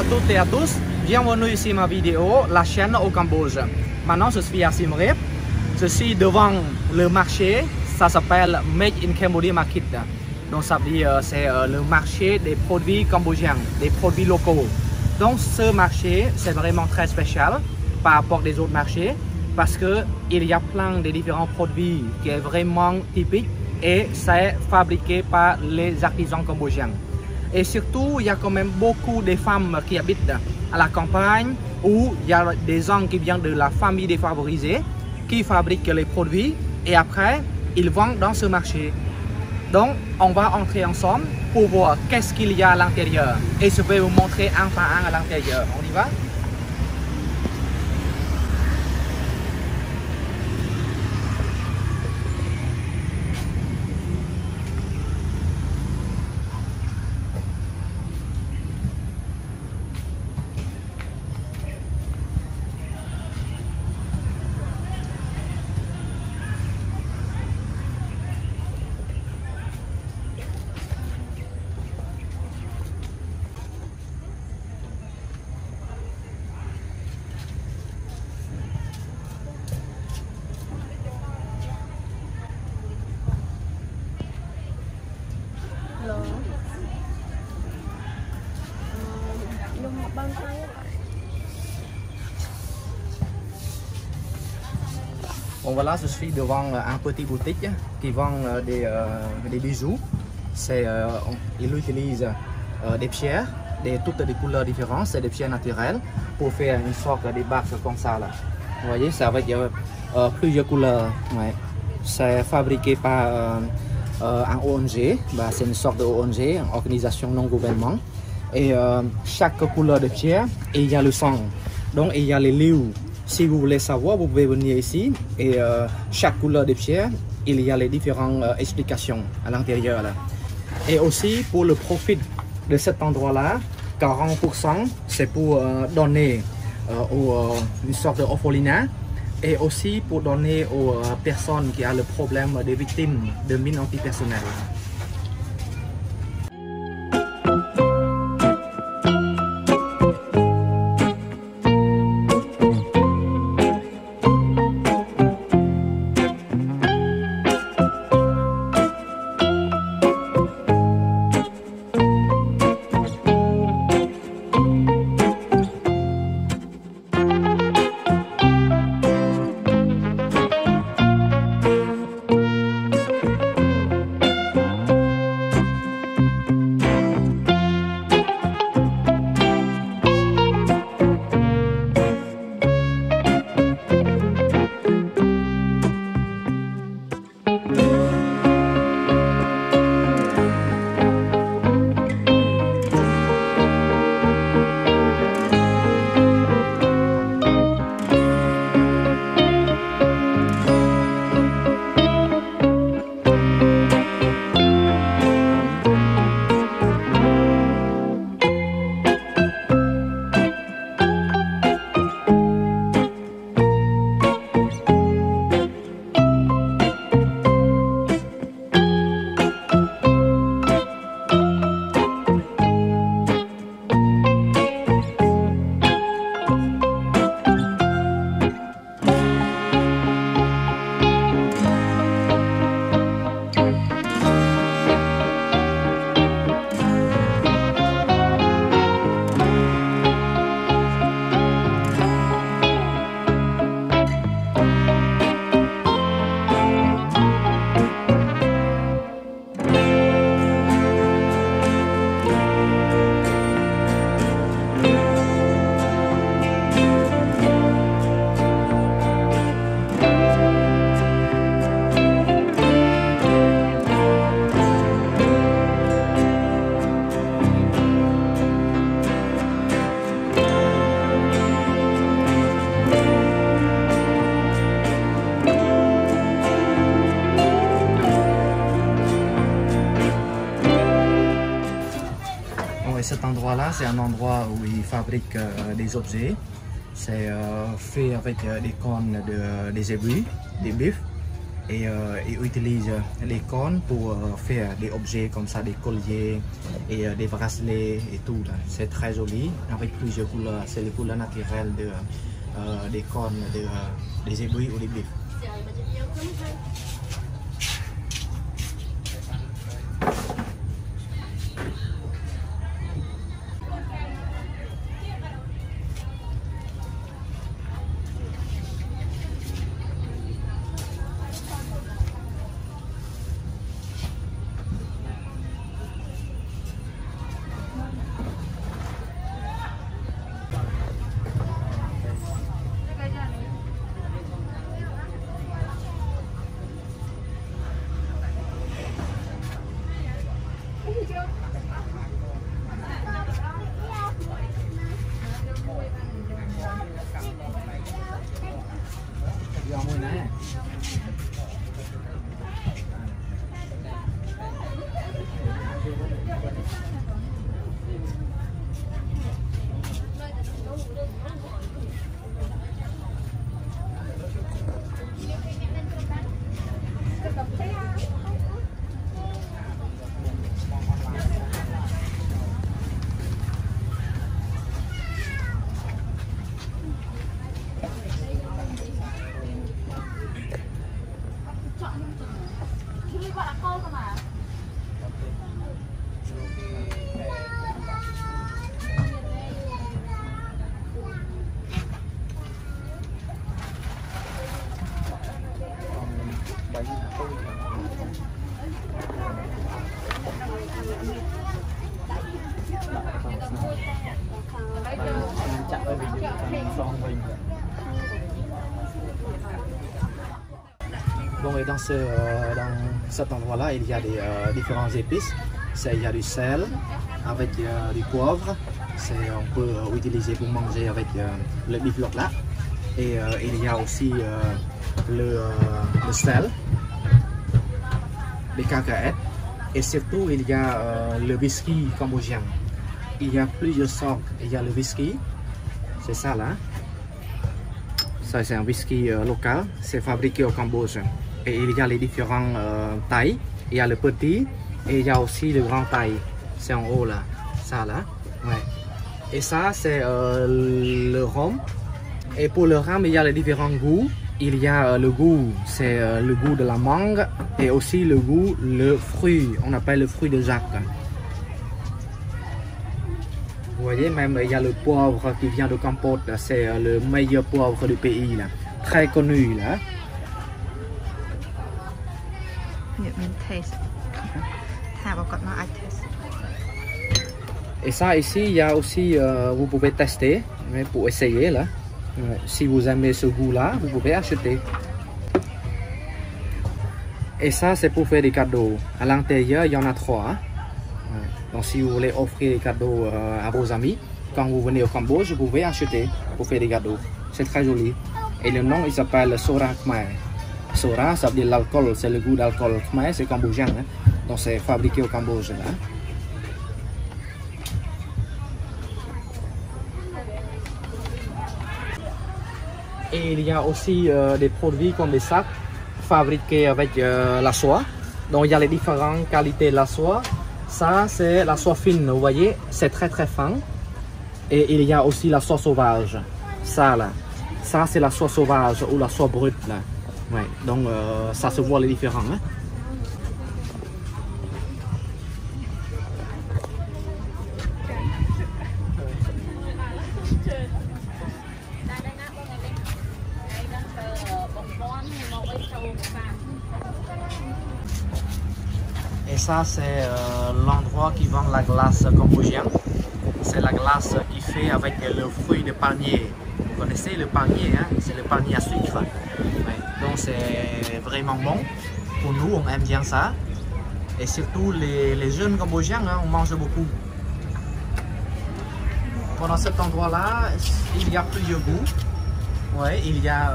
toutes et à tous, bienvenue ici ma vidéo, la chaîne au Cambodge. Maintenant je suis à Siem Reap, je suis devant le marché, ça s'appelle Made in Cambodia Market. Donc ça veut dire c'est le marché des produits cambodgiens, des produits locaux. Donc ce marché c'est vraiment très spécial par rapport aux autres marchés parce qu'il y a plein de différents produits qui est vraiment typique et c'est fabriqué par les artisans cambodgiens. Et surtout, il y a quand même beaucoup de femmes qui habitent à la campagne où il y a des gens qui viennent de la famille défavorisée qui fabriquent les produits et après, ils vendent dans ce marché. Donc, on va entrer ensemble pour voir qu'est-ce qu'il y a à l'intérieur. Et je vais vous montrer un par un à l'intérieur. On y va? Bon voilà, je suis devant un petit boutique qui vend des bijoux. Ils utilisent des pierres de toutes des couleurs différentes, c'est des pierres naturelles pour faire une sorte de bague comme ça là. Vous voyez, c'est avec plusieurs couleurs. Ouais. C'est fabriqué par un ONG, c'est une sorte de ONG, une organisation non gouvernementale. Et chaque couleur de pierre, il y a le sang. Donc il y a les livres. Si vous voulez savoir, vous pouvez venir ici et chaque couleur de pierre, il y a les différentes explications à l'intérieur. Et aussi pour le profit de cet endroit-là, 40% c'est pour donner une sorte d'orphelinat et aussi pour donner aux personnes qui ont le problème des victimes de mines antipersonnelles. Cet endroit-là, c'est un endroit où ils fabriquent des objets. C'est fait avec des cônes des aiguilles, des buffles. Et ils utilisent les cornes pour faire des objets comme ça, des colliers et des bracelets et tout. C'est très joli avec plusieurs couleurs. C'est les couleurs naturelles des cornes des aiguilles ou des biffes. Bon, et dans cet endroit-là, il y a des différentes épices. Il y a du sel avec du poivre. On peut utiliser pour manger avec le bifloc là. Et il y a aussi le sel, les cacahuètes. Et surtout, il y a le whisky cambodgien. Il y a plusieurs sortes. Il y a le whisky, c'est ça là. Ça, c'est un whisky local. C'est fabriqué au Cambodge. Et il y a les différentes tailles. Il y a le petit et il y a aussi le grand taille. C'est en haut là. Ça là. Ouais. Et ça, c'est le rhum. Et pour le rhum, il y a les différents goûts. Il y a le goût, c'est le goût de la mangue. Et aussi le goût, le fruit. On appelle le fruit de Jacques. Vous voyez, même il y a le poivre qui vient de Cambodge. C'est le meilleur poivre du pays. Là. Très connu là. Et ça ici, il y a aussi, vous pouvez tester, mais pour essayer là. Si vous aimez ce goût là, vous pouvez acheter. Et ça, c'est pour faire des cadeaux. À l'intérieur, il y en a 3. Donc si vous voulez offrir des cadeaux à vos amis, quand vous venez au Cambodge, vous pouvez acheter pour faire des cadeaux. C'est très joli. Et le nom, il s'appelle Sora Khmer. Sora, ça veut dire l'alcool, c'est le goût d'alcool. Khmer, c'est cambodgien. Donc c'est fabriqué au Cambodge. Là. Et il y a aussi des produits comme des sacs fabriqués avec la soie. Donc il y a les différentes qualités de la soie. Ça c'est la soie fine, vous voyez, c'est très très fin. Et il y a aussi la soie sauvage. Ça là, ça c'est la soie sauvage ou la soie brute là. Ouais, donc ça se voit les différents. Hein. Et ça, c'est l'endroit qui vend la glace cambodgienne. C'est la glace qui fait avec le fruit de palmier. Vous connaissez le palmier, hein? C'est le palmier à sucre. Ouais. Donc c'est vraiment bon. Pour nous, on aime bien ça. Et surtout les jeunes cambodgiens, hein, on mange beaucoup. Pendant cet endroit-là, il y a plusieurs goûts. Ouais, il y a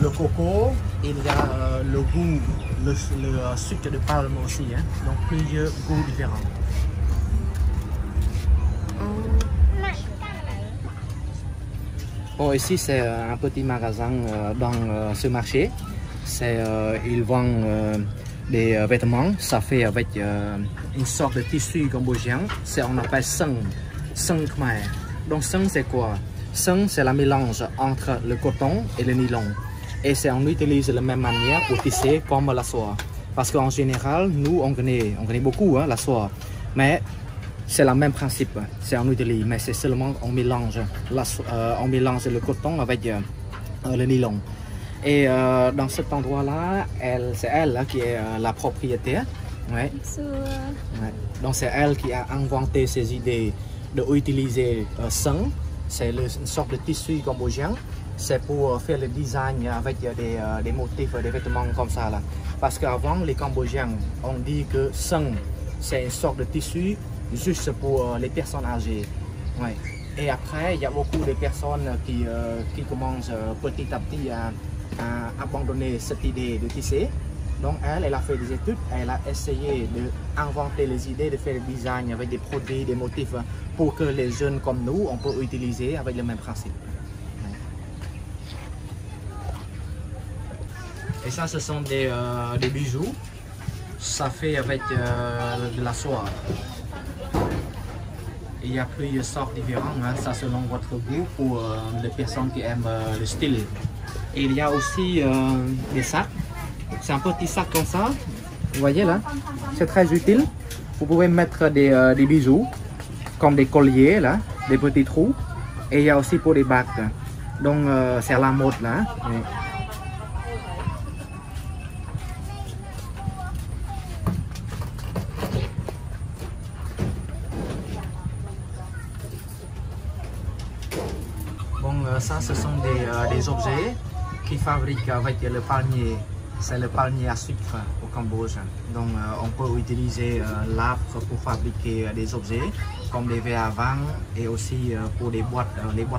le coco, il y a le goût, le sucre de palme aussi, hein? Donc plusieurs goûts différents. Bon, ici c'est un petit magasin dans ce marché. ils vendent des vêtements, ça fait avec une sorte de tissu cambodgien, on appelle seng khmer. Donc seng c'est quoi? Seng c'est la mélange entre le coton et le nylon. Et on utilise de la même manière pour tisser comme la soie. Parce qu'en général, nous on connaît beaucoup la soie. Mais c'est le même principe, on utilise, mais c'est seulement on mélange le coton avec le nylon. Et dans cet endroit-là, c'est elle qui est la propriétaire. Ouais. Ouais. Donc c'est elle qui a inventé ces idées d'utiliser seng. C'est une sorte de tissu cambodgien. C'est pour faire le design avec des motifs, des vêtements comme ça là. Parce qu'avant, les Cambodgiens ont dit que seng, c'est une sorte de tissu juste pour les personnes âgées. Ouais. Et après, il y a beaucoup de personnes qui commencent petit à petit à abandonner cette idée de tisser. Donc elle a fait des études, elle a essayé d'inventer les idées, de faire le design avec des produits, des motifs pour que les jeunes comme nous, on peut utiliser avec le même principe. Et ça, ce sont des bijoux. Ça fait avec de la soie. Il y a plusieurs sortes différentes, hein, ça selon votre goût pour les personnes qui aiment le style. Et il y a aussi des sacs. C'est un petit sac comme ça. Vous voyez là, c'est très utile. Vous pouvez mettre des bijoux, comme des colliers là, des petits trous. Et il y a aussi pour des bagues. Donc c'est à la mode là. Hein. Ça, ce sont des objets qui fabriquent avec le palmier. C'est le palmier à sucre au Cambodge. Donc, on peut utiliser l'arbre pour fabriquer des objets comme des verres à vin et aussi pour les boîtes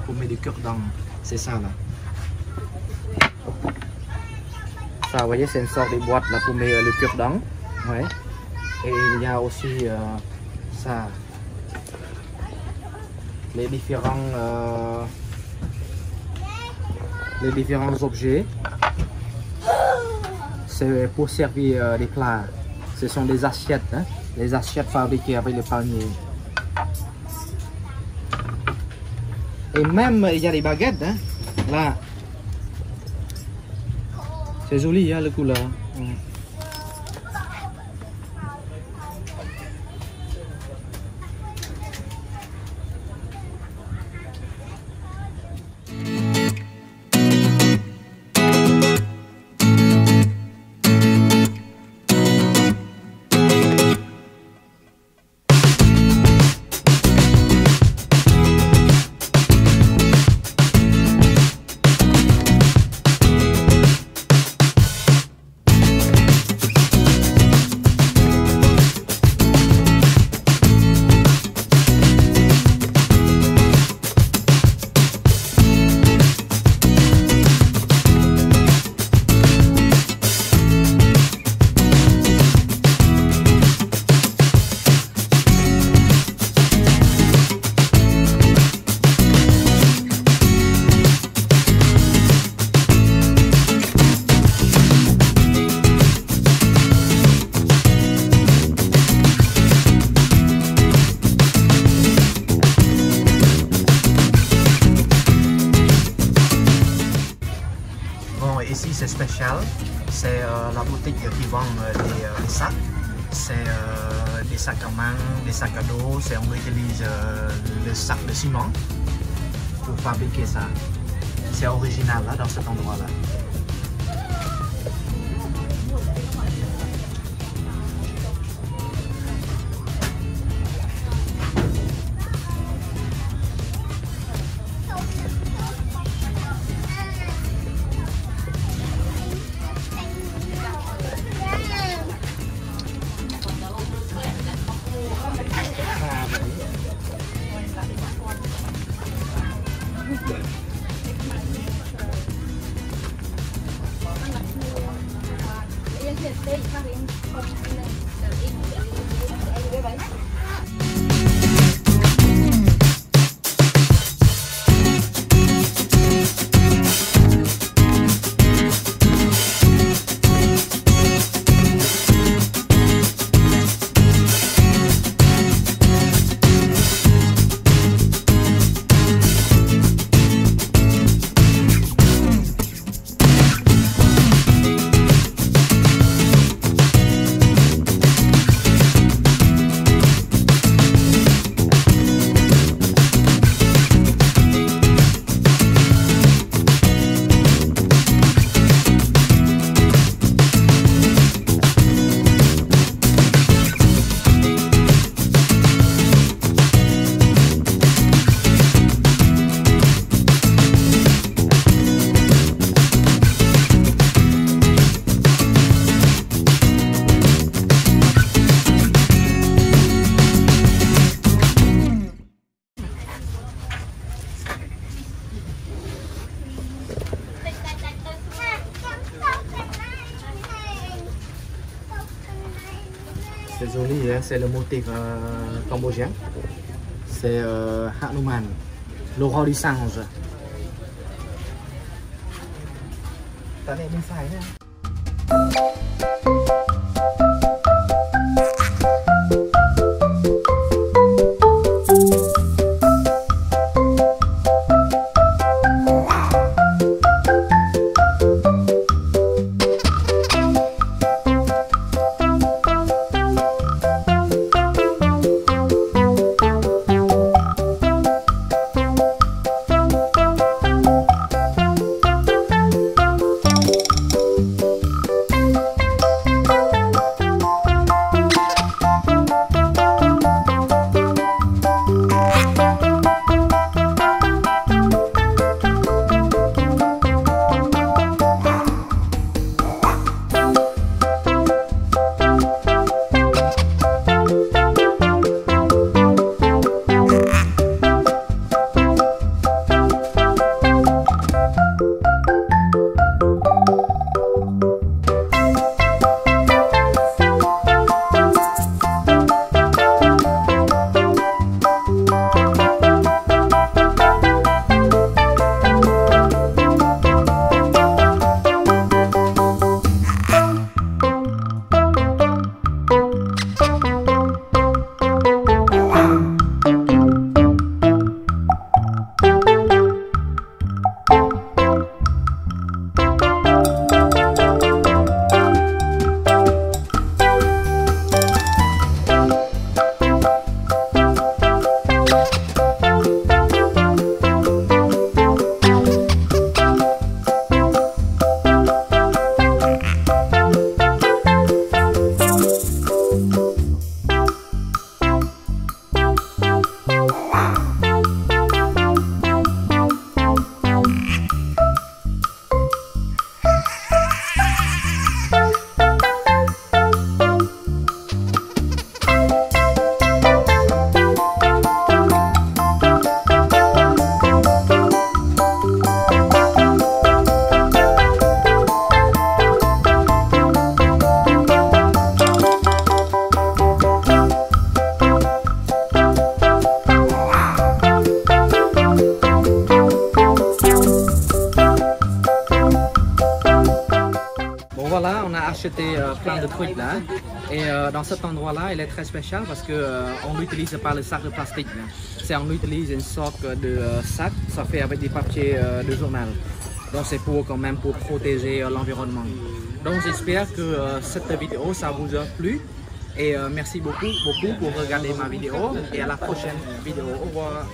pour mettre du cure-dent. C'est ça là. Ça, vous voyez, c'est une sorte de boîte là pour mettre le cure-dent. Ouais. Et il y a aussi ça, les différents objets, c'est pour servir des plats. Ce sont des assiettes, hein? Les assiettes fabriquées avec le palmier. Et même il y a des baguettes, hein? Là. C'est joli, hein, le couleur. Ouais. Ici c'est spécial, c'est la boutique qui vend des sacs. C'est des sacs à main, des sacs à dos, on utilise le sac de ciment pour fabriquer ça. C'est original là, dans cet endroit là. derrière, c'est le motif cambodgien. C'est Hanuman, le roi du singe. Ta này bên phải nha. Voilà, on a acheté plein de trucs là. Et dans cet endroit-là, il est très spécial parce que on n'utilise pas le sac de plastique. C'est on utilise une sorte de sac, ça fait avec des papiers de journal. Donc c'est pour quand même pour protéger l'environnement. Donc j'espère que cette vidéo ça vous a plu. Et merci beaucoup pour regarder ma vidéo. Et à la prochaine vidéo. Au revoir.